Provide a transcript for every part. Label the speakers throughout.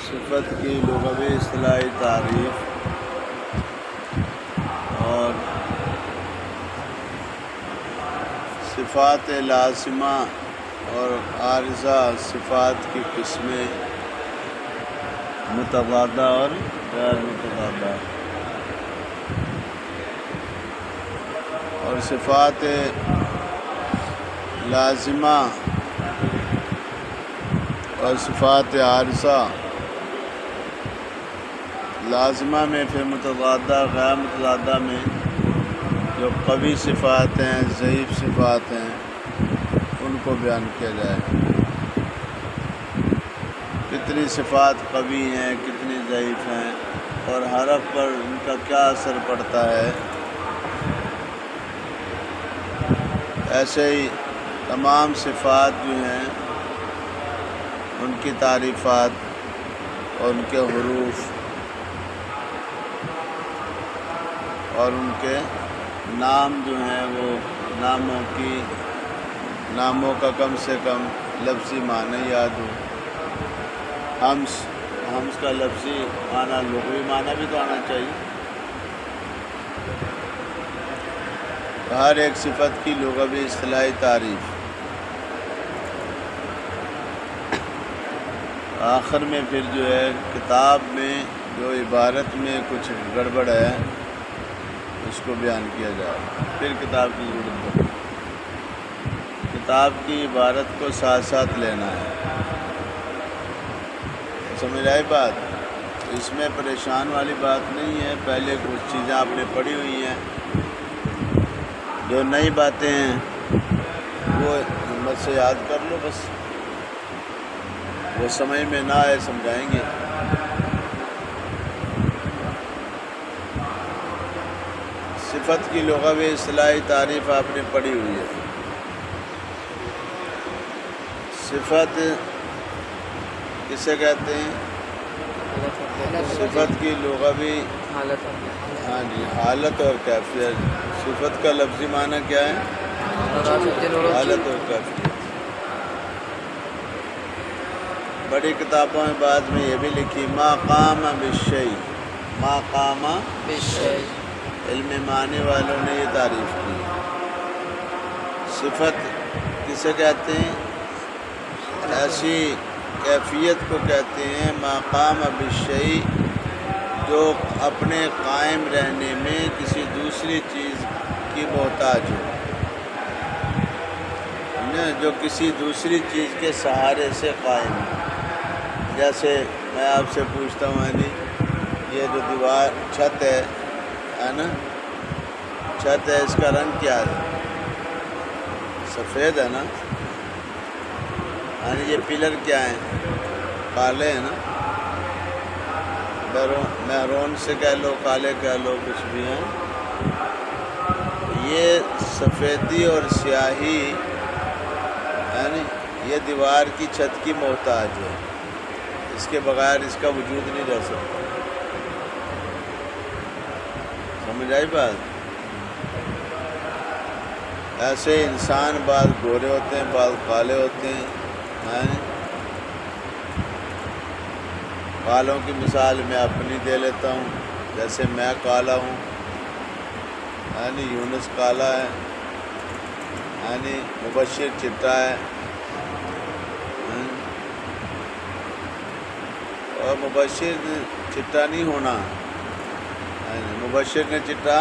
Speaker 1: صفت کی لغوی اصطلاحی تعریف اور صفات لازمہ اور عارضہ صفات کی قسمیں متضادہ اور غیر متضادہ، اور صفات لازمہ اور صفات عارضہ، لازمہ میں پھر متضادہ، غیر متضادہ میں جو قوی صفات ہیں، ضعیف صفات ہیں، ان کو بیان کیا جائے، کتنی صفات قوی ہیں، کتنی ضعیف ہیں، اور حرف پر ان کا کیا اثر پڑتا ہے۔ ایسے ہی تمام صفات جو ہیں ان کی تعریفات اور ان کے حروف اور ان کے نام جو ہیں، وہ ناموں کا کم سے کم لفظی معنی یاد ہو۔ حمز کا لفظی معنی، لغوی معنی بھی تو آنا چاہیے۔ ہر ایک صفت کی لغوی اصطلاحی تعریف۔ آخر میں پھر جو ہے کتاب میں جو عبارت میں کچھ گڑبڑ ہے اس کو بیان کیا جائے، پھر کتاب کی ضرورت پڑے۔ کتاب کی عبارت کو ساتھ ساتھ لینا ہے، سمجھ آئی بات؟ اس میں پریشان والی بات نہیں ہے، پہلے کچھ چیزیں آپ نے پڑھی ہوئی ہیں، جو نئی باتیں ہیں وہ ہمت سے یاد کر لو، بس وہ سمجھ میں نہ آئے سمجھائیں گے۔ صفت کی لغوی اصطلاحی تعریف آپ نے پڑھی ہوئی ہے۔ صفت کسے کہتے ہیں؟ صفت کی لغوی حالت اور کیفیت۔ صفت کا لفظی معنی کیا ہے؟ حالت اور کیفیت۔ بڑی کتابوں میں بعد میں یہ بھی لکھی ما قام بالشیء، ما قام بالشیء، علم معنی والوں نے یہ تعریف کی۔ صفت کسے کہتے ہیں؟ ایسی کیفیت کو کہتے ہیں ما قام بالشیء، جو اپنے قائم رہنے میں کسی دوسری چیز کی محتاج ہو، جو کسی دوسری چیز کے سہارے سے قائم ہے۔ جیسے میں آپ سے پوچھتا ہوں یہ جو دیوار چھت ہے نا، چھت ہے، اس کا رنگ کیا ہے؟ سفید ہے نا۔ یہ پلر کیا ہیں؟ کالے ہیں نا، میرون سے کہہ لو، کالے کہہ لو، کچھ بھی ہیں۔ یہ سفیدی اور سیاہی یہ دیوار کی چھت کی محتاج ہے، اس کے بغیر اس کا وجود نہیں رہ سکتا۔ سمجھ آئی بات؟ ایسے انسان بعض گورے ہوتے ہیں، بعض کالے ہوتے ہیں۔ کالوں کی مثال میں اپنی دے لیتا ہوں، جیسے میں کالا ہوں، یونس کالا ہے، مبشر چٹا ہے، اور مبشر چٹا نہیں ہونا، مبشر نے چٹا،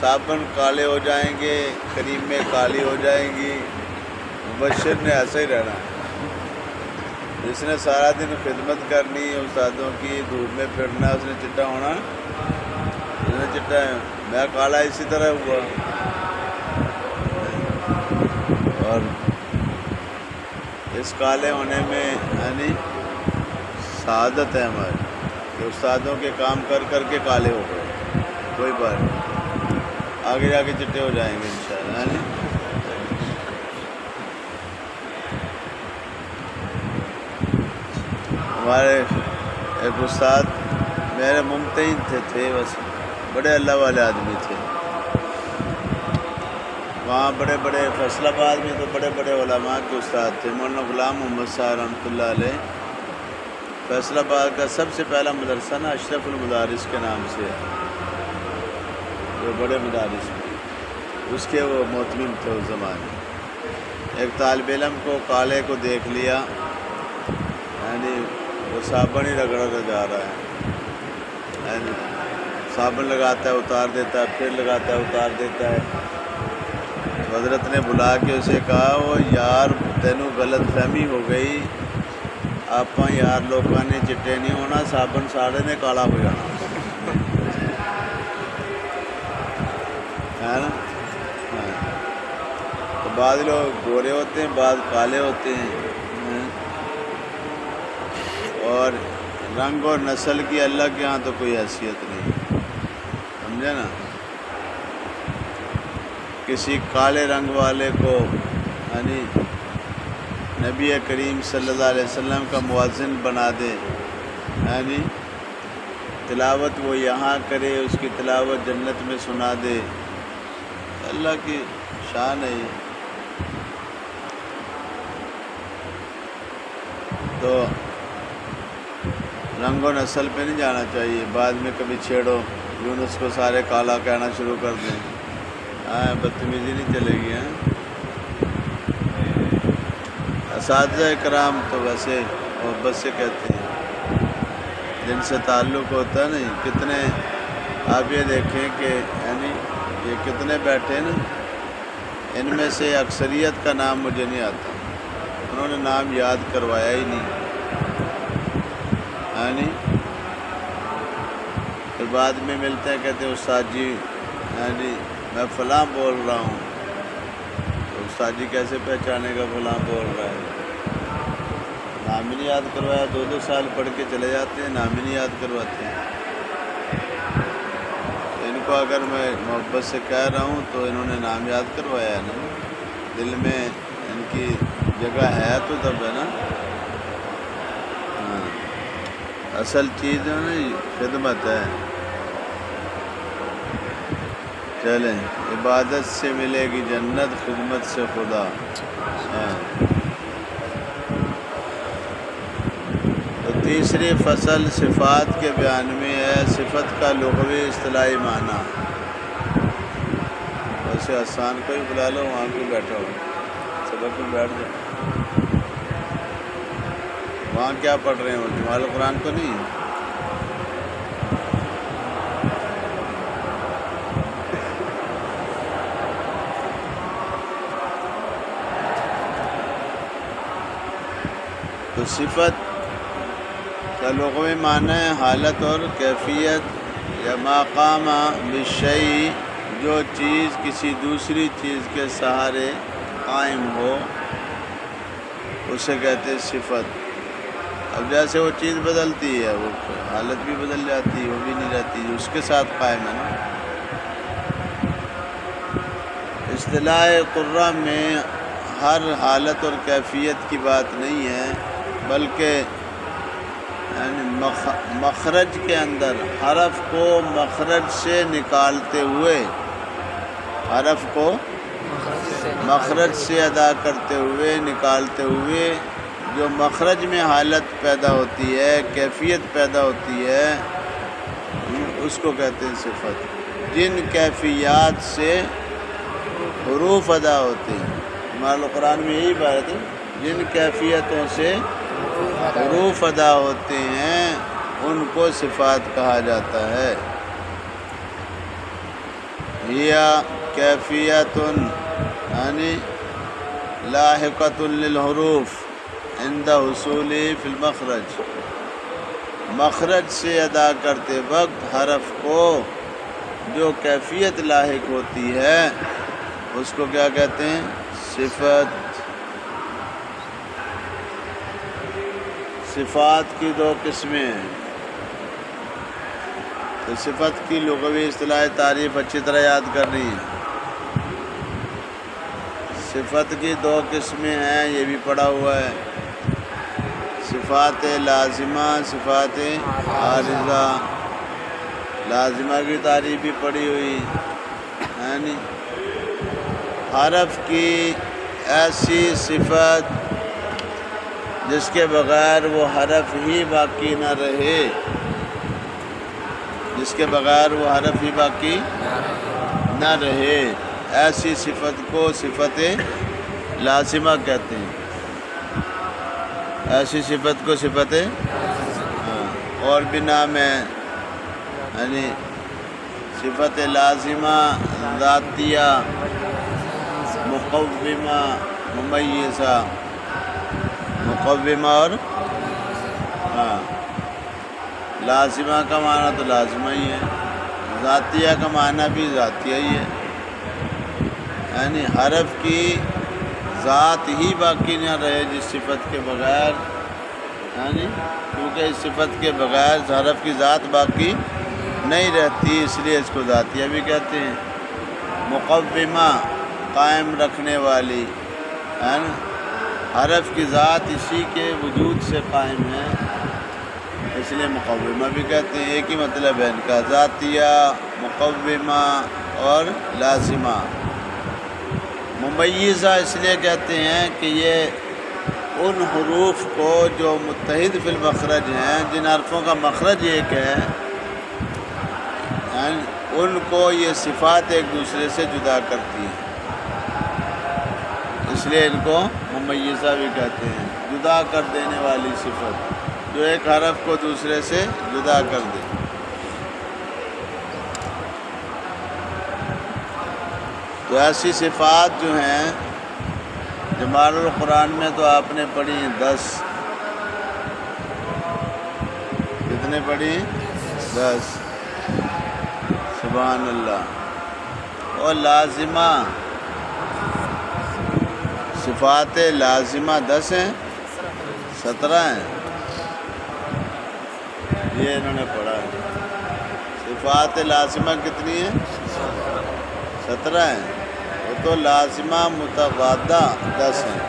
Speaker 1: صابن کالے ہو جائیں گے، کریمیں کالی ہو جائیں گی، مبشر نے ایسا ہی رہنا۔ جس نے سارا دن خدمت کرنی استادوں کی، دھوپ میں پھرنا، اس نے چٹا ہونا، اس نے چٹا ہے۔ میں کالا اسی طرح ہوا، اور اس کالے ہونے میں سعادت ہے ہماری کہ استادوں کے کام کر کر کے کالے ہو گئے، کوئی بات نہیں، آگے جا کے چٹے ہو جائیں گے انشاءاللہ۔ ہمارے ایک استاد میرے ممتحن تھے بس، بڑے اللہ والے آدمی تھے۔ وہاں بڑے بڑے فیصل آباد میں تو بڑے بڑے علماء کے استاد تھے. مولانا غلام محمد صاحب رحمۃ اللہ علیہ فیصل آباد کا سب سے پہلا مدرسہ نا اشرف المدارس کے نام سے ہے، جو بڑے مدارس میں اس کے وہ محتمم تھے اس زمانے. ایک طالب علم کو کالے کو دیکھ لیا، یعنی وہ صابن ہی رگڑا جا رہا ہے، یعنی صابن لگاتا ہے اتار دیتا ہے، پھر لگاتا ہے اتار دیتا ہے. حضرت نے بلا کے اسے کہا، وہ یار تینوں غلط فہمی ہو گئی، آپ یار لوگوں نے چٹے نہیں ہونا، صابن سارے نے کالا ہو جانا ہے نا. تو بعض لوگ گورے ہوتے ہیں، بعض کالے ہوتے ہیں، اور رنگ اور نسل کی اللہ کے یہاں تو کوئی حیثیت نہیں، سمجھے نا. کسی کالے رنگ والے کو یعنی نبی کریم صلی اللہ علیہ وسلم کا مؤذن بنا دے، یعنی تلاوت وہ یہاں کرے، اس کی تلاوت جنت میں سنا دے، اللہ کی شان ہے یہ. تو رنگ و نسل پہ نہیں جانا چاہیے. بعد میں کبھی چھیڑو یونس کو سارے کالا کہنا شروع کر دیں، بدتمیزی نہیں چلے گی. اساتذہ کرام تو ویسے محبت سے کہتے ہیں، جن سے تعلق ہوتا ہے نہیں. کتنے آپ یہ دیکھیں کہ یعنی یہ کتنے بیٹھے نا، ان میں سے اکثریت کا نام مجھے نہیں آتا، انہوں نے نام یاد کروایا ہی نہیں. یعنی پھر بعد میں ملتے ہیں، کہتے ہیں استاد جی یعنی میں فلاں بول رہا ہوں. تو استاد جی کیسے پہچانے گا فلاں بول رہا ہے؟ نام ہی نہیں یاد کروایا. 2 سال پڑھ کے چلے جاتے ہیں، نام ہی نہیں یاد کرواتے ہیں. ان کو اگر میں محبت سے کہہ رہا ہوں تو انہوں نے نام یاد کروایا ہے نا، دل میں ان کی جگہ ہے تو تب ہے نا. اصل چیز ہے نا خدمت ہے. چلیں، عبادت سے ملے گی جنت، خدمت سے خدا. تو تیسری فصل صفات کے بیان میں ہے. صفت کا لغوی اصطلاحی معنی. ویسے آسان کو ہی بلا لو، وہاں کو بیٹھا ہو، سبق میں بیٹھ جاؤ. وہاں کیا پڑھ رہے ہو؟ جمال قرآن کو نہیں؟ تو صفت کا لغوی معنی ہے حالت اور کیفیت یا مقام بالشیء، جو چیز کسی دوسری چیز کے سہارے قائم ہو اسے کہتے ہیں صفت. اب جیسے وہ چیز بدلتی ہے، وہ حالت بھی بدل جاتی ہے، وہ بھی نہیں رہتی، جو اس کے ساتھ قائم ہے نا. اصطلاح قرہ میں ہر حالت اور کیفیت کی بات نہیں ہے، بلکہ یعنی مخرج کے اندر حرف کو مخرج سے نکالتے ہوئے، حرف کو مخرج سے ادا کرتے ہوئے، نکالتے ہوئے جو مخرج میں حالت پیدا ہوتی ہے، کیفیت پیدا ہوتی ہے، اس کو کہتے ہیں صفت. جن کیفیات سے حروف ادا ہوتے ہیں، ہمارے قرآن میں یہی بات ہے، جن کیفیتوں سے حروف ادا ہوتے ہیں ان کو صفات کہا جاتا ہے. یا کیفیت یعنی لاحقۃ للحروف عند حصول فی المخرج، مخرج سے ادا کرتے وقت حرف کو جو کیفیت لاحق ہوتی ہے اس کو کیا کہتے ہیں؟ صفت. صفات کی 2 قسمیں ہیں. تو صفت کی لغوی اصطلاح تعریف اچھی طرح یاد کرنی ہے. صفت کی 2 قسمیں ہیں، یہ بھی پڑھا ہوا ہے. صفات لازمہ، صفات عارضہ. لازمہ کی تعریف بھی پڑھی ہوئی، یعنی حرف کی ایسی صفت جس کے بغیر وہ حرف ہی باقی نہ رہے، جس کے بغیر وہ حرف ہی باقی نہ رہے، ایسی صفت کو صفت لازمہ کہتے ہیں۔ ایسی صفت کو صفت اور بھی نام ہے، یعنی صفت لازمہ، ذاتیہ، مقومہ، ممیزہ۔ مقومہ اور لازمہ کا معنی تو لازمہ ہی ہے، ذاتیہ کا معنی بھی ذاتیہ ہی ہے، یعنی حرف کی ذات ہی باقی نہ رہے جس صفت کے بغیر، یعنی کیونکہ اس صفت کے بغیر حرف کی ذات باقی نہیں رہتی، اس لیے اس کو ذاتیہ بھی کہتے ہیں۔ مقومہ، قائم رکھنے والی، ہے نا، حرف کی ذات اسی کے وجود سے قائم ہے، اس لیے مقومہ بھی کہتے ہیں۔ ایک ہی مطلب ہے ان کا، ذاتیہ، مقومہ اور لازمہ۔ ممیزہ اس لیے کہتے ہیں کہ یہ ان حروف کو جو متحد فی المخرج ہیں، جن حرفوں کا مخرج ایک ہے، ان کو یہ صفات ایک دوسرے سے جدا کرتی ہیں، اس لیے ان کو ممیزہ بھی کہتے ہیں، جدا کر دینے والی صفت، جو ایک حرف کو دوسرے سے جدا کر دے۔ تو ایسی صفات جو ہیں جمال القرآن میں تو آپ نے پڑھی ہیں 10، کتنے پڑھی؟ 10، سبحان اللہ۔ اور لازمہ، صفات لازمہ 10 ہیں، 17 ہیں، یہ انہوں نے پڑھا ہے۔ صفات لازمہ کتنی ہیں؟ 17 ہیں، وہ تو لازمہ متضادہ 10 ہیں۔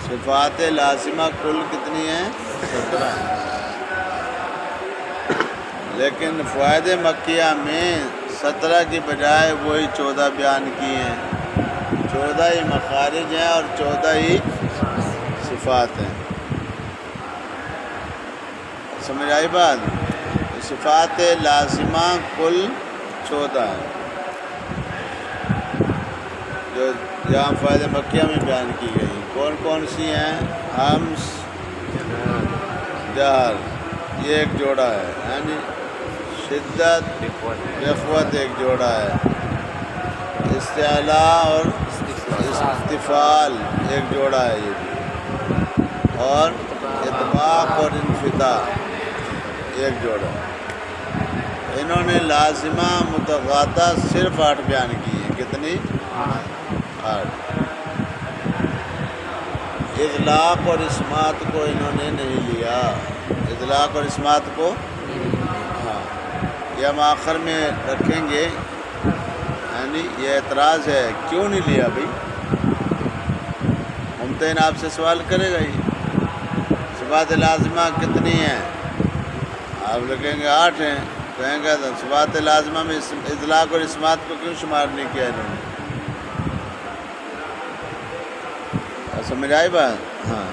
Speaker 1: صفات لازمہ کل کتنی ہیں؟ 17 ہیں، لیکن فوائد مکیہ میں 17 کی بجائے وہی 14 بیان کی ہیں، 14 ہی مخارج ہیں اور 14 ہی صفات ہیں۔ سمجھ آئی بات؟ صفات لازمہ کل 14 ہیں جو یہاں فوائد مکیہ میں بیان کی گئی۔ کون کون سی ہیں؟ ہمس، جہر، یہ ایک جوڑا ہے، یعنی شدت، اخوت ایک جوڑا ہے، استعلاء اور استفال ایک جوڑا ہے یہ بھی، اور اطباق اور انفتاح ایک جوڑا ہے۔ انہوں نے لازمہ متضادہ صرف 8 بیان کی ہیں، کتنی؟ 8۔ اطلاق اور اسمات کو انہوں نے نہیں لیا، اطلاق اور اسمات کو یہ ہم آخر میں رکھیں گے، یعنی یہ اعتراض ہے کیوں نہیں لیا بھائی؟ ممتحن آپ سے سوال کرے گا ہی، صفات لازمہ کتنی ہیں؟ آپ لکھیں گے 8 ہیں، کہیں گے صفات لازمہ میں اطلاق اور اسمات کو کیوں شمار نہیں کیا انہوں نے؟ سمجھ آئی بات؟ ہاں،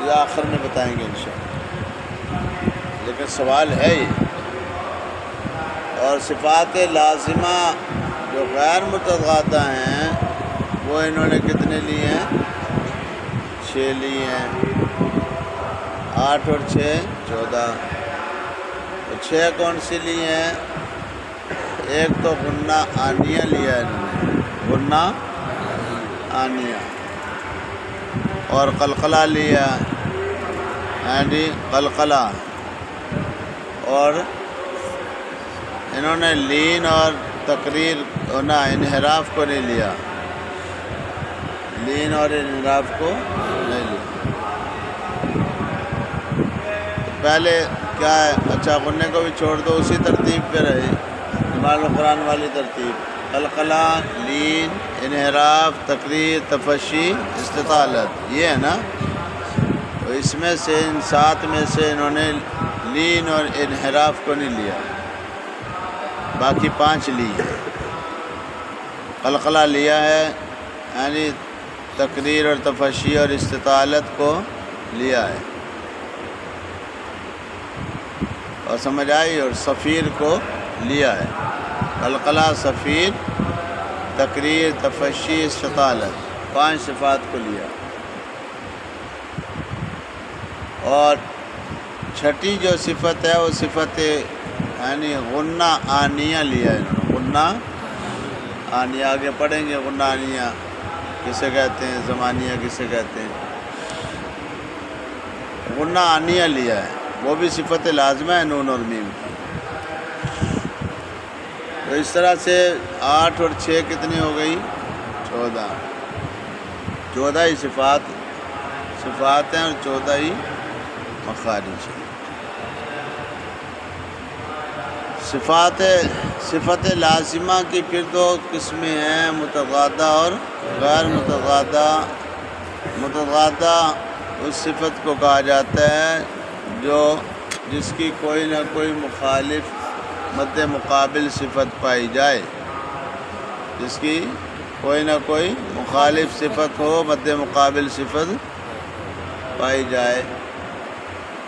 Speaker 1: یہ آخر میں بتائیں گے انشاءاللہ، لیکن سوال ہے یہ۔ اور صفات لازمہ جو غیر متضادہ ہیں وہ انہوں نے کتنے لیے ہیں؟ 6 لیے ہیں، 8 اور 6 14۔ تو 6 کون سی لیے ہیں؟ ایک تو غنہ آنیہ لیا ہے انہوں نے، غنہ آنیہ، اور قلقلہ لیا، یعنی قلقلہ، اور انہوں نے لین اور تقریر نہ انحراف کو نہیں لیا، لین اور انحراف کو نہیں لیا۔ پہلے کیا ہے؟ اچھا، غنّے کو بھی چھوڑ دو، اسی ترتیب پہ رہے، جمال القرآن والی ترتیب، قلقلہ، لین، انحراف، تقریر، تفشی، استطالت، یہ ہے نا۔ تو اس میں سے ان 7 میں سے انہوں نے لین اور انحراف کو نہیں لیا، باقی 5 لی ہے۔ قلقلہ لیا ہے یعنی تقریر اور تفشی اور استطالت کو لیا ہے، اور سمجھ آئی، اور سفیر کو لیا ہے۔ قلقلہ، سفیر، تقریر، تفشی، استطالت، 5 صفات کو لیا۔ اور چھٹی جو صفت ہے وہ صفت یعنی غنہ آنیہ لیا ہے۔ غنہ آنیہ آگے پڑھیں گے، غنہ آنیہ کسے کہتے ہیں، زمانیہ کسے کہتے ہیں۔ غنہ آنیہ لیا ہے، وہ بھی صفت لازمہ ہے نون اور میم کی۔ تو اس طرح سے 8 اور 6 کتنی ہو گئی؟ 14۔ 14 ہی صفات ہیں اور 14 ہی مخارج ہیں۔ صفت لازمہ کی پھر 2 قسمیں ہیں، متضادہ اور غیر متضادہ۔ متضادہ اس صفت کو کہا جاتا ہے جس کی کوئی نہ کوئی مخالف مد مقابل صفت پائی جائے، جس کی کوئی نہ کوئی مخالف صفت ہو، مد مقابل صفت پائی جائے،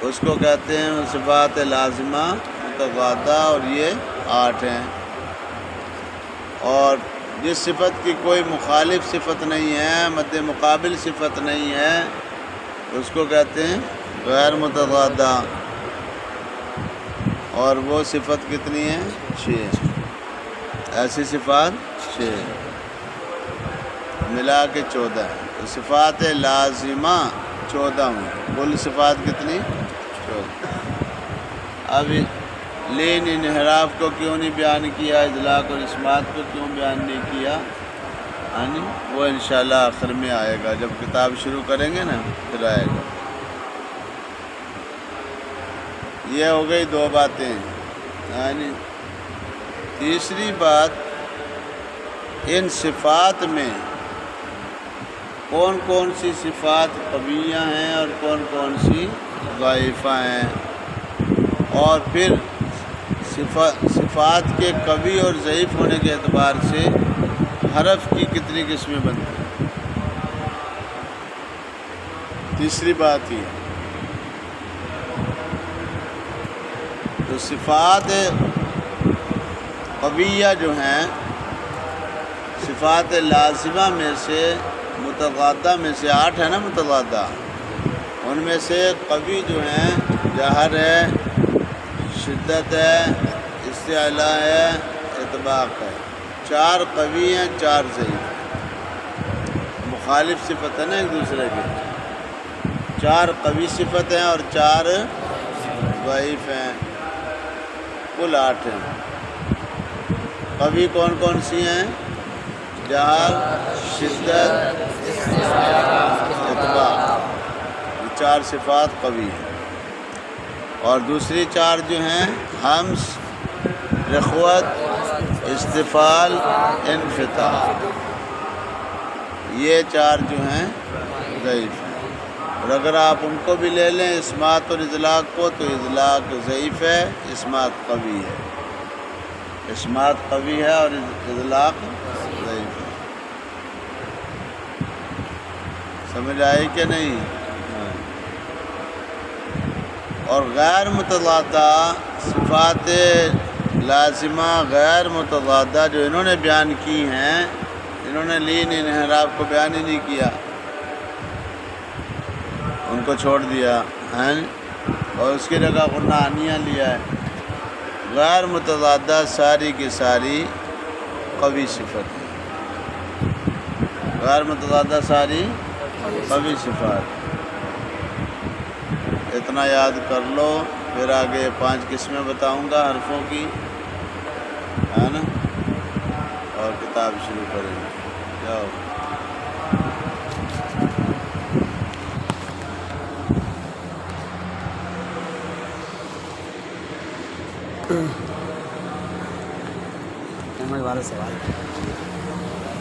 Speaker 1: اس کو کہتے ہیں صفات لازمہ متضادہ، اور یہ 8 ہیں۔ اور جس صفت کی کوئی مخالف صفت نہیں ہے، مد مقابل صفت نہیں ہے، اس کو کہتے ہیں غیر متضادہ، اور وہ صفت کتنی ہے؟ 6۔ ایسی صفات 6 ملا کے 14 ہے۔ تو صفات لازمہ 14 ہیں، کل صفات کتنی؟ 14۔ اب لین انحراف کو کیوں نہیں بیان کیا، اطلاق اور اسمات کو کیوں بیان نہیں کیا، یعنی وہ انشاءاللہ آخر میں آئے گا، جب کتاب شروع کریں گے نا پھر آئے گا۔ یہ ہو گئی 2 باتیں۔ یعنی تیسری بات، ان صفات میں کون کون سی صفات قویہ ہیں اور کون کون سی ضعیفہ ہیں، اور پھر صفات کے قوی اور ضعیف ہونے کے اعتبار سے حرف کی کتنی قسمیں بنتی ہیں۔ تیسری بات یہ، تو صفات قویہ جو ہیں، صفات لازمہ میں سے متضادہ میں سے 8 ہے نا متضادہ، ان میں سے قوی جو ہیں جہر ہے، شدت ہے، استعلاء ہے، اطباق ہے۔ 4 قوی ہیں، 4 ضعیف ہیں، مخالف صفت ہے نا ایک دوسرے کے۔ 4 قوی صفت ہیں اور 4 ضعیف ہیں، کل 8 ہیں۔ قوی کون کون سی ہیں؟ جہر، شدت، اطباق، یہ 4 صفات قوی ہیں۔ اور دوسری 4 جو ہیں ہمس، رخوت، استفال، انفتاح، یہ 4 جو ہیں ضعیف ہیں۔ اور اگر آپ ان کو بھی لے لیں اسمات اور اطلاق کو، تو اطلاق ضعیف ہے، اسمات قوی ہے۔ اسمات قوی ہے اور اطلاق ضعیف ہے۔ سمجھ آئی کہ نہیں؟ اور غیر متضادہ صفات لازمہ غیر متضادہ جو انہوں نے بیان کی ہیں، انہوں نے لین انحراف کو بیان ہی نہیں کیا، ان کو چھوڑ دیا ہیں، اور اس کی جگہ غنہ آنیہ لیا ہے۔ غیر متضادہ ساری کی ساری قوی صفت ہے، غیر متضادہ ساری قوی صفات۔ اتنا یاد کر لو، پھر آگے 5 قسمیں بتاؤں گا حرفوں کی، ہے نا، اور کتاب شروع کریں گے۔ جاؤ۔
Speaker 2: احمد والا سوال